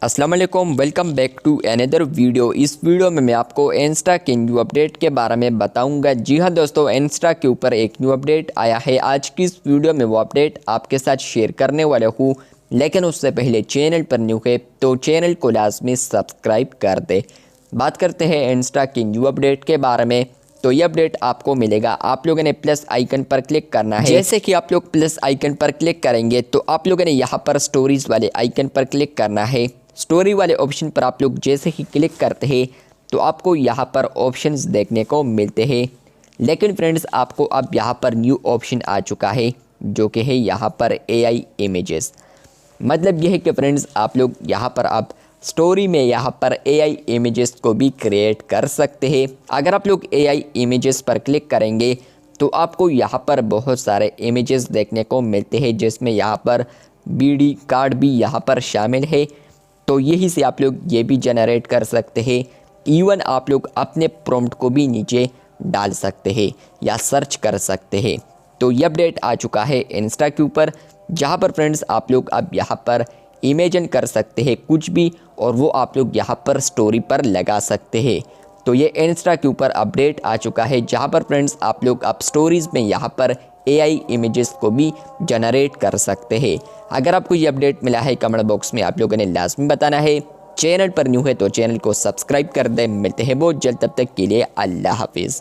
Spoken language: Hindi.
अस्सलाम वालेकुम, welcome back to another video. इस वीडियो में मैं आपको इंस्टा के न्यू अपडेट के बारे में बताऊंगा। जी हाँ दोस्तों, इंस्टा के ऊपर एक न्यू अपडेट आया है। आज की इस वीडियो में वो अपडेट आपके साथ शेयर करने वाला हूँ, लेकिन उससे पहले चैनल पर न्यू है तो चैनल को लाजमी सब्सक्राइब कर दे। बात करते हैं इंस्टा की न्यू अपडेट के बारे में। तो ये अपडेट आपको मिलेगा, आप लोगों ने प्लस आइकन पर क्लिक करना है। जैसे कि आप लोग प्लस आइकन पर क्लिक करेंगे तो आप लोगों ने यहाँ पर स्टोरीज वाले आइकन पर क्लिक करना है। स्टोरी वाले ऑप्शन पर आप लोग जैसे ही क्लिक करते हैं तो आपको यहाँ पर ऑप्शंस देखने को मिलते हैं। लेकिन फ्रेंड्स, आपको अब यहाँ पर न्यू ऑप्शन आ चुका है, जो कि है यहाँ पर AI इमेजेस। मतलब यह है कि फ्रेंड्स, आप लोग यहाँ पर आप स्टोरी में यहाँ पर AI इमेजेस को भी क्रिएट कर सकते हैं। अगर आप लोग AI इमेजेस पर क्लिक करेंगे तो आपको यहाँ पर बहुत सारे इमेजेस देखने को मिलते हैं, जिसमें यहाँ पर BD कार्ड भी यहाँ पर शामिल है। तो यही से आप लोग ये भी जनरेट कर सकते हैं। इवन आप लोग अपने प्रॉम्प्ट को भी नीचे डाल सकते हैं या सर्च कर सकते हैं। तो ये अपडेट आ चुका है इंस्टा के ऊपर, जहाँ पर फ्रेंड्स आप लोग अब यहाँ पर इमेजिन कर सकते हैं कुछ भी, और वो आप लोग यहाँ पर स्टोरी पर लगा सकते हैं। तो ये इंस्टा के ऊपर अपडेट आ चुका है, जहाँ पर फ्रेंड्स आप लोग अब स्टोरीज़ में यहाँ पर AI इमेजेस को भी जनरेट कर सकते हैं। अगर आपको ये अपडेट मिला है, कमेंट बॉक्स में आप लोगों ने लाजमी बताना है। चैनल पर न्यू है तो चैनल को सब्सक्राइब कर दें। मिलते हैं बहुत जल्द, तब तक के लिए अल्लाह हाफिज़।